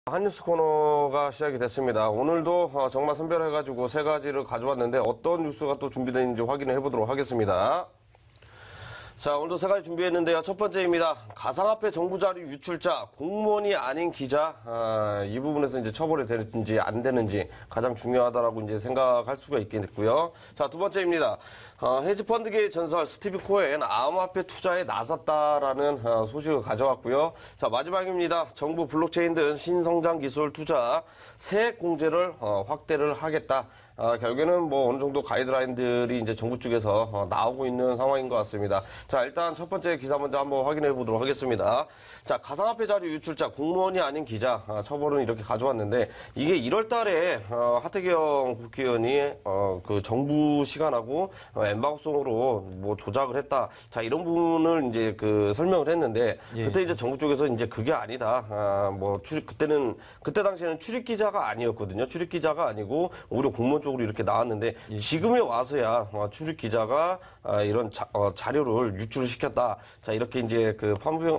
한뉴스 코너가 시작이 됐습니다. 오늘도 정말 선별해가지고 세 가지를 가져왔는데 어떤 뉴스가 또 준비되어 있는지 확인해 보도록 하겠습니다. 자, 오늘도 세 가지 준비했는데요. 첫 번째입니다. 가상화폐 정부 자료 유출자, 공무원이 아닌 기자, 이 부분에서 이제 처벌이 되는지 안 되는지 가장 중요하다라고 이제 생각할 수가 있겠고요. 자, 두 번째입니다. 헤지펀드계의 전설 스티브 코엔 암호화폐 투자에 나섰다라는 소식을 가져왔고요. 자, 마지막입니다. 정부 블록체인 등 신성장 기술 투자 세액 공제를 확대를 하겠다. 결국에는 뭐 어느 정도 가이드라인들이 이제 정부 쪽에서 나오고 있는 상황인 것 같습니다. 자, 일단 첫 번째 기사 먼저 한번 확인해 보도록 하겠습니다. 자, 가상화폐 자료 유출자, 공무원이 아닌 기자 처벌은 이렇게 가져왔는데 이게 1월 달에 하태경 국회의원이 그 정부 시간하고 엠바고송으로 뭐 조작을 했다. 자, 이런 부분을 이제 그 설명을 했는데 그때 이제 정부 쪽에서 이제 그게 아니다. 뭐 그때 당시에는 출입 기자가 아니었거든요. 출입 기자가 아니고 오히려 공무원 쪽으로 이렇게 나왔는데 지금에 와서야 출입 기자가 이런 자료를 유출을 시켰다. 자, 이렇게 이제 그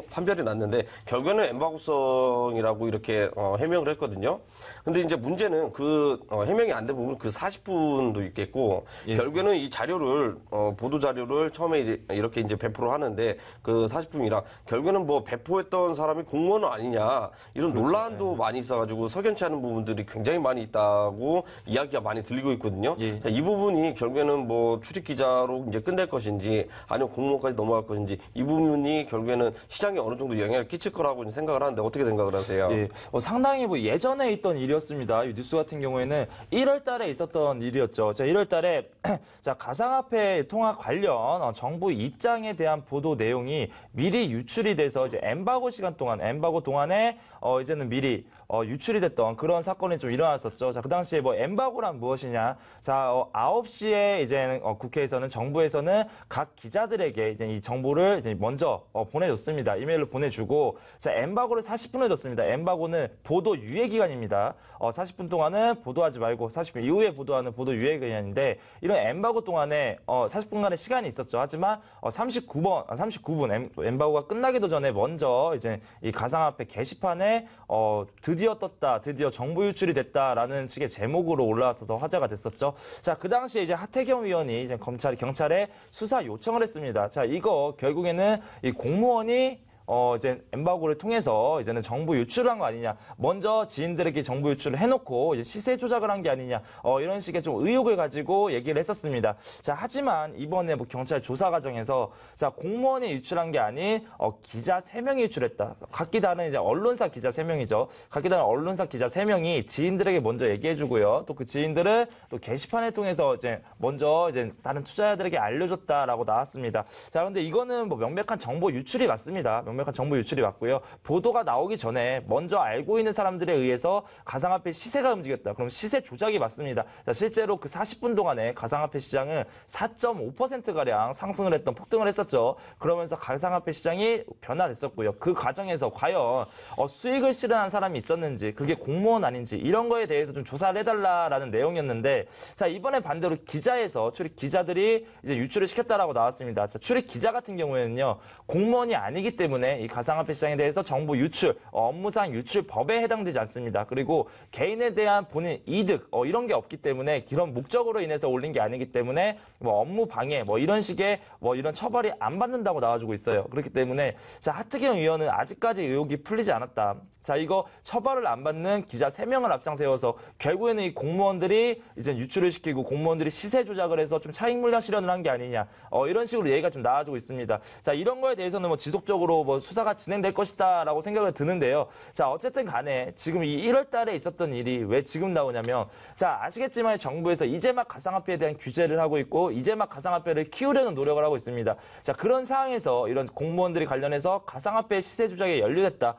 판별이 났는데 결국에는 엠바고성이라고 이렇게 해명을 했거든요. 근데 이제 문제는 그 해명이 안 된 부분 그 40분도 있겠고 결국에는 이 자료를 보도 자료를 처음에 이렇게 이제 배포를 하는데 그 40분이라 결국에는 뭐 배포했던 사람이 공무원 아니냐 이런 논란도 많이 있어가지고 석연치 않은 부분들이 굉장히 많이 있다고 이야기가 많이 들리고 있거든요. 자, 이 부분이 결국에는 뭐 출입 기자로 이제 끝낼 것인지 아니면 공무원까지 넘어갈 것인지 이 부분이 결국에는 시장에 어느 정도 영향을 끼칠 거라고 생각을 하는데 어떻게 생각을 하세요? 예, 상당히 뭐 예전에 있던 일이었습니다. 이 뉴스 같은 경우에는 1월 달에 있었던 일이었죠. 자, 1월 달에 자, 가상화폐 통화 관련 정부 입장에 대한 보도 내용이 미리 유출이 돼서 이제 엠바고 동안에 이제는 미리 유출이 됐던 그런 사건이 좀 일어났었죠. 자, 그 당시에 뭐 엠바고란 무엇이냐? 자, 9시에 이제 국회에서는 정부에서는 각 기자들에게 이제 이 정보를 이제 먼저 보내줬습니다. 이메일로 보내주고 자, 엠바고를 40분을 줬습니다. 엠바고는 보도 유예 기간입니다. 40분 동안은 보도하지 말고 40분 이후에 보도하는 보도 유예 기간인데 이런 엠바고 동안에 40분간의 시간이 있었죠. 하지만 39분 엠바고가 끝나기도 전에 먼저 이제 이 가상화폐 게시판에 드디어 떴다, 드디어 정보 유출이 됐다라는 식의 제목으로 올라왔어서 화제가 됐었죠. 자, 그 당시에 이제 하태경 의원이 이제 경찰에 수사 요청을 했습니다. 자, 이거 결국에는 이 공무원이 이제 엠바고를 통해서 이제는 정보 유출을 한 거 아니냐. 먼저 지인들에게 정보 유출을 해놓고 이제 시세 조작을 한 게 아니냐. 이런 식의 좀 의혹을 가지고 얘기를 했었습니다. 자, 하지만 이번에 뭐 경찰 조사 과정에서 자, 공무원이 유출한 게 아닌 기자 3명이 유출했다. 각기 다른 이제 언론사 기자 3명이죠. 각기 다른 언론사 기자 3명이 지인들에게 먼저 얘기해주고요. 또 그 지인들을 또 게시판을 통해서 이제 먼저 이제 다른 투자자들에게 알려줬다라고 나왔습니다. 자, 그런데 이거는 뭐 명백한 정보 유출이 맞습니다. 명백한 정보 유출이 맞고요. 보도가 나오기 전에 먼저 알고 있는 사람들에 의해서 가상화폐 시세가 움직였다. 그럼 시세 조작이 맞습니다. 자, 실제로 그 40분 동안에 가상화폐 시장은 4.5%가량 상승을 했던 폭등을 했었죠. 그러면서 가상화폐 시장이 변화됐었고요. 그 과정에서 과연 수익을 실현한 사람이 있었는지 그게 공무원 아닌지 이런 거에 대해서 좀 조사를 해달라라는 내용이었는데 자, 이번에 반대로 기자에서 출입 기자들이 이제 유출을 시켰다라고 나왔습니다. 자, 출입 기자 같은 경우에는요. 공무원이 아니기 때문에 이 가상화폐 시장에 대해서 정보 유출, 업무상 유출법에 해당되지 않습니다. 그리고 개인에 대한 본인 이득 이런 게 없기 때문에 이런 목적으로 인해서 올린 게 아니기 때문에 뭐 업무 방해 뭐 이런 식의 뭐 이런 처벌이 안 받는다고 나와주고 있어요. 그렇기 때문에 자, 하태경 의원은 아직까지 의혹이 풀리지 않았다. 자, 이거 처벌을 안 받는 기자 3명을 앞장 세워서 결국에는 이 공무원들이 이제 유출을 시키고 공무원들이 시세 조작을 해서 좀 차익 물량 실현을 한 게 아니냐. 이런 식으로 얘기가 좀 나와주고 있습니다. 자, 이런 거에 대해서는 뭐 지속적으로 뭐 수사가 진행될 것이다라고 생각을 드는데요. 자, 어쨌든 간에 지금 이 1월 달에 있었던 일이 왜 지금 나오냐면 자, 아시겠지만 정부에서 이제 막 가상화폐에 대한 규제를 하고 있고 이제 막 가상화폐를 키우려는 노력을 하고 있습니다. 자, 그런 상황에서 이런 공무원들이 관련해서 가상화폐 시세 조작에 연루됐다.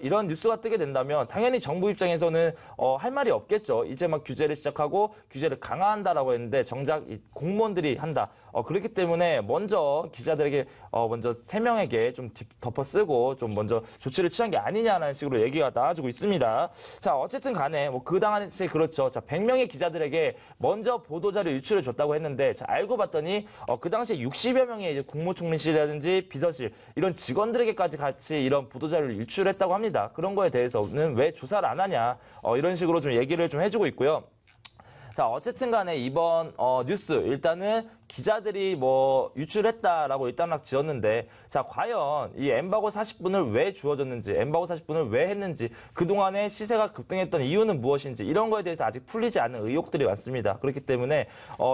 이런 뉴스가 뜨게 된다면 당연히 정부 입장에서는 할 말이 없겠죠. 이제 막 규제를 시작하고 규제를 강화한다라고 했는데 정작 이 공무원들이 한다. 그렇기 때문에 먼저 기자들에게 먼저 3명에게 좀 덮어 쓰고 좀 먼저 조치를 취한 게 아니냐는 식으로 얘기가 나와주고 있습니다. 자, 어쨌든 간에 뭐 그 당시 그렇죠. 자, 100명의 기자들에게 먼저 보도자료 유출을 줬다고 했는데, 자, 알고 봤더니 그 당시에 60여 명의 이제 국무총리실이라든지 비서실 이런 직원들에게까지 같이 이런 보도자료를 유출했다고 합니다. 그런 거에 대해서는 왜 조사를 안 하냐, 이런 식으로 좀 얘기를 좀 해주고 있고요. 자, 어쨌든 간에 이번 뉴스 일단은 기자들이 뭐 유출했다라고 일단 막 지었는데, 자, 과연 이 엠바고 40분을 왜 주어졌는지, 엠바고 40분을 왜 했는지, 그동안에 시세가 급등했던 이유는 무엇인지 이런 거에 대해서 아직 풀리지 않은 의혹들이 많습니다. 그렇기 때문에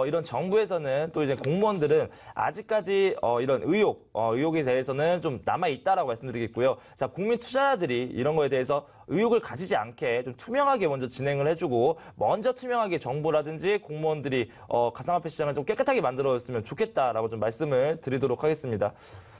이런 정부에서는 또 이제 공무원들은 아직까지 이런 의혹에 대해서는 좀 남아 있다라고 말씀드리겠고요. 자, 국민 투자자들이 이런 거에 대해서 의혹을 가지지 않게 좀 투명하게 먼저 진행을 해주고, 먼저 투명하게 정부라든지 공무원들이 가상화폐 시장을 좀 깨끗하게 만들어줬으면 좋겠다라고 좀 말씀을 드리도록 하겠습니다.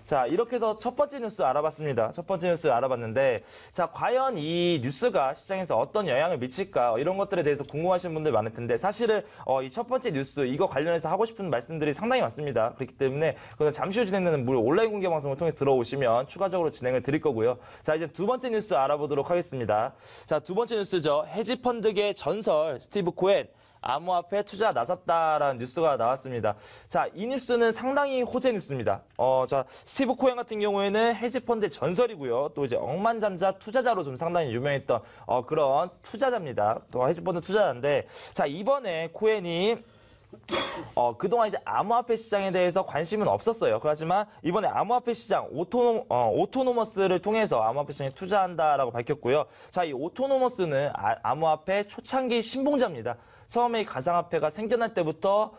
자, 이렇게 해서 첫 번째 뉴스 알아봤습니다. 첫 번째 뉴스 알아봤는데, 자, 과연 이 뉴스가 시장에서 어떤 영향을 미칠까, 이런 것들에 대해서 궁금하신 분들 많을 텐데, 사실은 이 첫 번째 뉴스 이거 관련해서 하고 싶은 말씀들이 상당히 많습니다. 그렇기 때문에 그건 잠시 후 진행되는 무료 온라인 공개 방송을 통해서 들어오시면 추가적으로 진행을 드릴 거고요. 자, 이제 두 번째 뉴스 알아보도록 하겠습니다. 자, 두 번째 뉴스죠. 헤지펀드계 전설 스티브 코엔 암호화폐 투자 나섰다라는 뉴스가 나왔습니다. 자, 이 뉴스는 상당히 호재 뉴스입니다. 자, 스티브 코엔 같은 경우에는 헤지펀드 전설이고요. 또 이제 억만장자 투자자로 좀 상당히 유명했던 그런 투자자입니다. 또 헤지펀드 투자자인데, 자, 이번에 코엔이 그동안 이제 암호화폐 시장에 대해서 관심은 없었어요. 그렇지만 이번에 암호화폐 시장 오토노머스를 통해서 암호화폐 시장에 투자한다라고 밝혔고요. 자, 이 오토노머스는 암호화폐 초창기 신봉자입니다. 처음에 이 가상화폐가 생겨날 때부터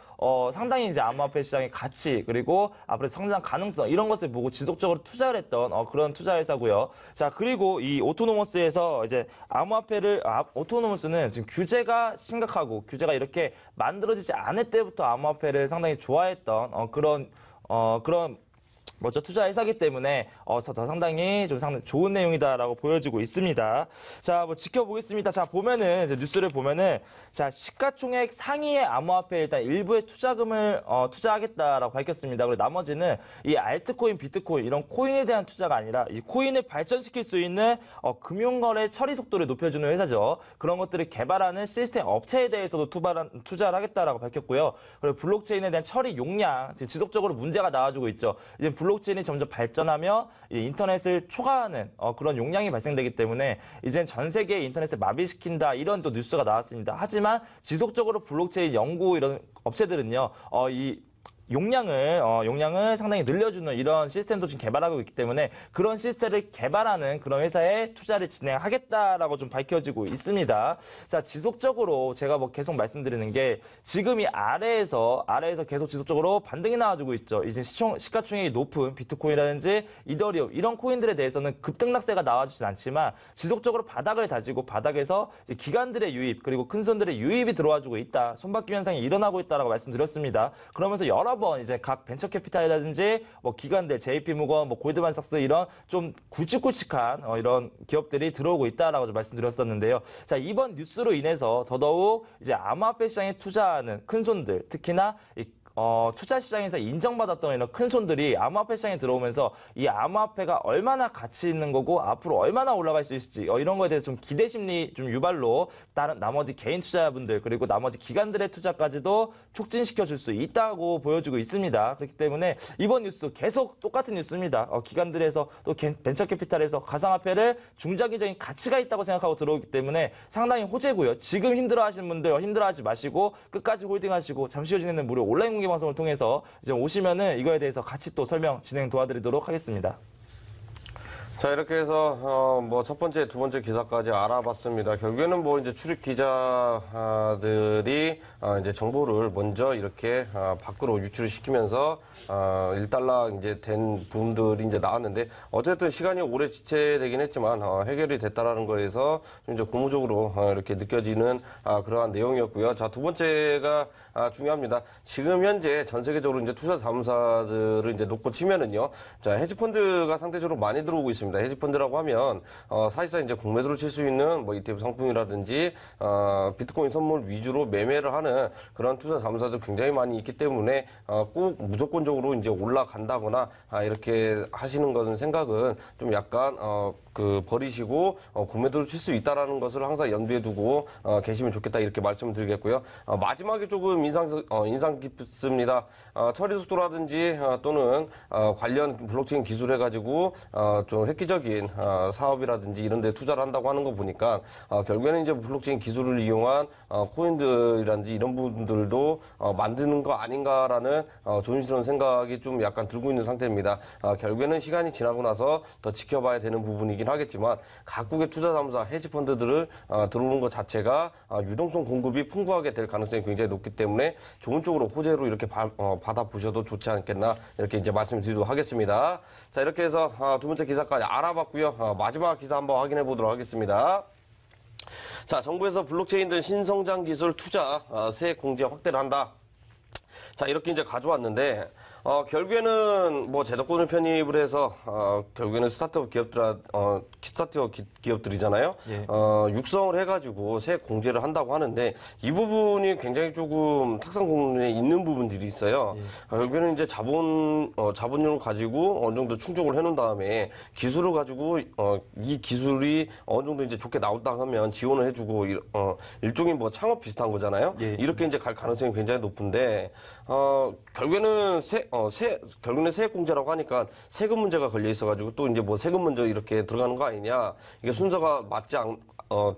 상당히 이제 암호화폐 시장의 가치, 그리고 앞으로 성장 가능성 이런 것을 보고 지속적으로 투자를 했던 그런 투자 회사고요. 자, 그리고 이 오토노머스에서 이제 오토노머스는 지금 규제가 심각하고 규제가 이렇게 만들어지지 않을 때부터 암호화폐를 상당히 좋아했던 그런 먼저 투자 회사기 때문에 더 상당히 좀 상당히 좋은 내용이다라고 보여지고 있습니다. 자, 뭐 지켜보겠습니다. 자, 보면은 이제 뉴스를 보면은, 자, 시가총액 상위의 암호화폐 일단 일부의 투자금을 투자하겠다라고 밝혔습니다. 그리고 나머지는 이 알트코인, 비트코인 이런 코인에 대한 투자가 아니라 이 코인을 발전시킬 수 있는 금융거래 처리 속도를 높여주는 회사죠. 그런 것들을 개발하는 시스템 업체에 대해서도 투자를 하겠다라고 밝혔고요. 그리고 블록체인에 대한 처리 용량 지속적으로 문제가 나와주고 있죠. 이제 블록체인이 점점 발전하며 인터넷을 초과하는 그런 용량이 발생되기 때문에 이젠 전 세계의 인터넷을 마비시킨다, 이런 또 뉴스가 나왔습니다. 하지만 지속적으로 블록체인 연구 이런 업체들은요, 이 용량을 상당히 늘려주는 이런 시스템도 지금 개발하고 있기 때문에 그런 시스템을 개발하는 그런 회사에 투자를 진행하겠다라고 좀 밝혀지고 있습니다. 자, 지속적으로 제가 뭐 계속 말씀드리는 게, 지금 이 아래에서 계속 지속적으로 반등이 나와주고 있죠. 이제 시가총액이 높은 비트코인이라든지 이더리움 이런 코인들에 대해서는 급등락세가 나와주진 않지만 지속적으로 바닥을 다지고 바닥에서 기관들의 유입, 그리고 큰 손들의 유입이 들어와주고 있다, 손바뀜 현상이 일어나고 있다라고 말씀드렸습니다. 그러면서 여러 번 이제 각 벤처 캐피탈이라든지 뭐 기관들, JP모건, 뭐 골드만삭스 이런 좀 굵직굵직한 이런 기업들이 들어오고 있다라고 좀 말씀드렸었는데요. 자, 이번 뉴스로 인해서 더더욱 이제 암호화폐 시장에 투자하는 큰 손들, 특히나 투자 시장에서 인정받았던 이런 큰 손들이 암호화폐 시장에 들어오면서 이 암호화폐가 얼마나 가치 있는 거고 앞으로 얼마나 올라갈 수 있을지 이런 거에 대해서 좀 기대 심리 좀 유발로 다른 나머지 개인 투자자분들, 그리고 나머지 기관들의 투자까지도 촉진시켜 줄 수 있다고 보여주고 있습니다. 그렇기 때문에 이번 뉴스 계속 똑같은 뉴스입니다. 기관들에서 또 벤처 캐피탈에서 가상화폐를 중장기적인 가치가 있다고 생각하고 들어오기 때문에 상당히 호재고요. 지금 힘들어하시는 분들 힘들어하지 마시고 끝까지 홀딩하시고 잠시 후 진행되는 무료 온라인 공개 방송을 통해서 이제 오시면은 이거에 대해서 같이 또 설명 진행 도와드리도록 하겠습니다. 자, 이렇게 해서 뭐 첫 번째, 두 번째 기사까지 알아봤습니다. 결국에는 뭐 이제 출입 기자들이 이제 정보를 먼저 이렇게 밖으로 유출을 시키면서 $1 이제 된 부분들이 이제 나왔는데, 어쨌든 시간이 오래 지체되긴 했지만 해결이 됐다라는 거에서 좀 이제 고무적으로 이렇게 느껴지는 그러한 내용이었고요. 자, 두 번째가 중요합니다. 지금 현재 전 세계적으로 이제 투자 자문사들을 이제 놓고 치면은요, 자, 헤지펀드가 상대적으로 많이 들어오고 있습니다. 있습니다. 헤지펀드라고 하면 사실상 이제 공매도로 칠 수 있는 뭐 ETF 상품이라든지 비트코인 선물 위주로 매매를 하는 그런 투자 자문사도 굉장히 많이 있기 때문에 꼭 무조건적으로 이제 올라간다거나 이렇게 하시는 것은 생각은 좀 약간 버리시고 공매도를 칠 수 있다라는 것을 항상 염두에 두고 계시면 좋겠다 이렇게 말씀을 드리겠고요. 마지막에 조금 인상 깊습니다. 처리 속도라든지 또는 관련 블록체인 기술 해가지고 좀 획기적인 사업이라든지 이런 데 투자를 한다고 하는 거 보니까 결국에는 이제 블록체인 기술을 이용한 코인들이라든지 이런 부분들도 만드는 거 아닌가라는 조심스러운 생각이 좀 약간 들고 있는 상태입니다. 결국에는 시간이 지나고 나서 더 지켜봐야 되는 부분이긴 하겠지만 각국의 투자자문사 헤지펀드들을 들어오는 것 자체가 유동성 공급이 풍부하게 될 가능성이 굉장히 높기 때문에 좋은 쪽으로 호재로 이렇게 받아보셔도 좋지 않겠나 이렇게 이제 말씀드리도록 하겠습니다. 자, 이렇게 해서 두 번째 기사까지 알아봤고요. 마지막 기사 한번 확인해 보도록 하겠습니다. 자, 정부에서 블록체인 등 신성장 기술 투자 세액 공제 확대를 한다. 자, 이렇게 이제 가져왔는데, 결국에는 뭐 제도권을 편입을 해서, 결국에는 스타트업 기업들이잖아요. 예. 육성을 해가지고 세액 공제를 한다고 하는데, 이 부분이 굉장히 조금 탁상 공론에 있는 부분들이 있어요. 예. 결국에는 이제 자본력을 가지고 어느 정도 충족을 해놓은 다음에 기술을 가지고, 이 기술이 어느 정도 이제 좋게 나온다 하면 지원을 해주고, 일종의 뭐 창업 비슷한 거잖아요. 예. 이렇게 이제 갈 가능성이 굉장히 높은데, 결국에는 결국에는 세액공제라고 하니까 세금 문제가 걸려 있어가지고 또 이제 뭐 세금 먼저 이렇게 들어가는 거 아니냐. 이게 순서가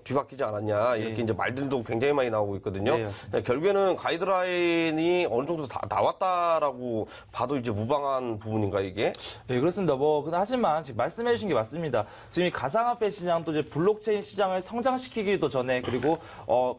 뒤바뀌지 않았냐. 이렇게 이제 말들도 굉장히 많이 나오고 있거든요. 네, 결국에는 가이드라인이 어느 정도 다 나왔다라고 봐도 이제 무방한 부분인가, 이게? 네, 그렇습니다. 하지만 지금 말씀해 주신 게 맞습니다. 지금 이 가상화폐 시장 또 이제 블록체인 시장을 성장시키기도 전에 그리고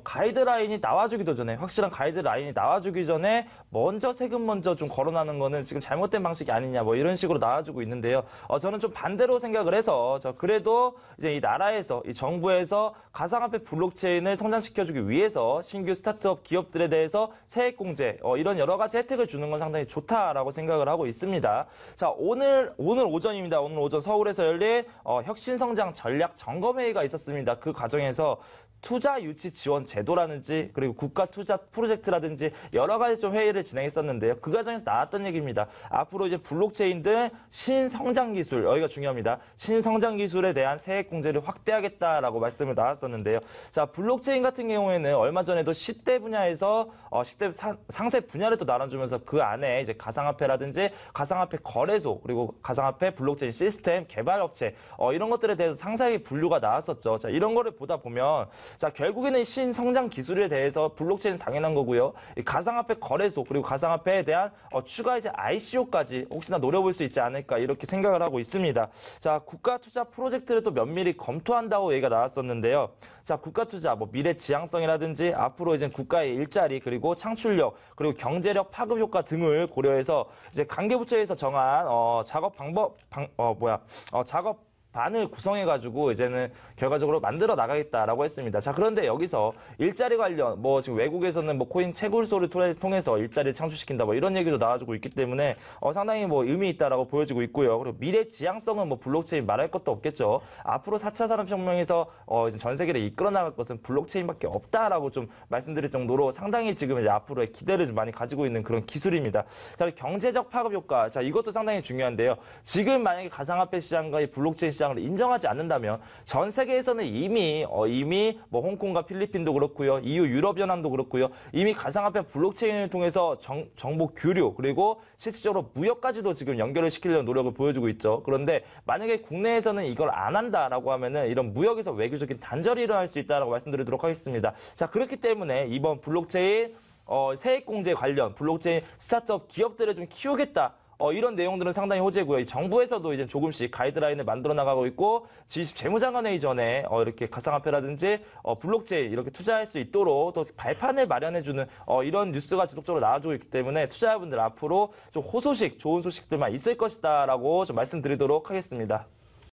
가이드라인이 나와주기도 전에 확실한 가이드라인이 나와주기 전에 먼저 세금 먼저 좀 거론하는 거는 지금 잘못된 방식이 아니냐 뭐 이런 식으로 나와주고 있는데요. 저는 좀 반대로 생각을 해서 그래도 이제 이 나라에서 이 정부에서 가상화폐 블록체인을 성장시켜주기 위해서 신규 스타트업 기업들에 대해서 세액 공제 이런 여러 가지 혜택을 주는 건 상당히 좋다라고 생각을 하고 있습니다. 자, 오늘 오전입니다. 오늘 오전 서울에서 열린 혁신성장 전략 점검회의가 있었습니다. 그 과정에서 투자 유치 지원 제도라든지 그리고 국가 투자 프로젝트라든지 여러 가지 좀 회의를 진행했었는데요. 그 과정에서 나왔던 얘기입니다. 앞으로 이제 블록체인 등 신성장 기술, 여기가 중요합니다. 신성장 기술에 대한 세액 공제를 확대하겠다라고 말씀을 나왔었는데요. 자, 블록체인 같은 경우에는 얼마 전에도 10대 분야에서 10대 상세 분야를 또 나눠주면서 그 안에 이제 가상화폐라든지 가상화폐 거래소 그리고 가상화폐 블록체인 시스템 개발업체 이런 것들에 대해서 상세하게 분류가 나왔었죠. 자, 이런 거를 보다 보면 자, 결국에는 신성장 기술에 대해서 블록체인은 당연한 거고요. 이 가상화폐 거래소 그리고 가상화폐에 대한 추가 이제 ICO까지 혹시나 노려볼 수 있지 않을까 이렇게 생각을 하고 있습니다. 자, 국가 투자 프로젝트를 또 면밀히 검토한다고 얘기가 나왔었는데요. 자, 국가 투자 뭐 미래 지향성이라든지 앞으로 이제 국가의 일자리 그리고 창출력 그리고 경제력 파급 효과 등을 고려해서 이제 관계부처에서 정한 작업 반을 구성해가지고 이제는 결과적으로 만들어 나가겠다라고 했습니다. 자, 그런데 여기서 일자리 관련 지금 외국에서는 코인 채굴소를 통해서 일자리를 창출시킨다 이런 얘기도 나와주고 있기 때문에 상당히 의미 있다라고 보여지고 있고요. 그리고 미래 지향성은 블록체인 말할 것도 없겠죠. 앞으로 4차 산업혁명에서 이제 전 세계를 이끌어 나갈 것은 블록체인밖에 없다라고 좀 말씀드릴 정도로 상당히 지금 이제 앞으로의 기대를 좀 많이 가지고 있는 그런 기술입니다. 자, 경제적 파급 효과. 자, 이것도 상당히 중요한데요. 지금 만약에 가상화폐 시장과 이 블록체인 시장을 인정하지 않는다면 전 세계에서는 이미 홍콩과 필리핀도 그렇고요. EU 유럽연합도 그렇고요. 이미 가상화폐 블록체인을 통해서 정보 교류 그리고 실질적으로 무역까지도 지금 연결을 시키려는 노력을 보여주고 있죠. 그런데 만약에 국내에서는 이걸 안 한다라고 하면은 이런 무역에서 외교적인 단절이 일어날 수 있다라고 말씀드리도록 하겠습니다. 자, 그렇기 때문에 이번 블록체인 세액공제 관련 블록체인 스타트업 기업들을 좀 키우겠다. 이런 내용들은 상당히 호재고요. 정부에서도 이제 조금씩 가이드라인을 만들어 나가고 있고 G20 재무장관회의 전에 이렇게 가상화폐라든지 블록체인 이렇게 투자할 수 있도록 또 발판을 마련해주는 이런 뉴스가 지속적으로 나와주고 있기 때문에 투자자분들 앞으로 좀 좋은 소식들만 있을 것이다라고 좀 말씀드리도록 하겠습니다.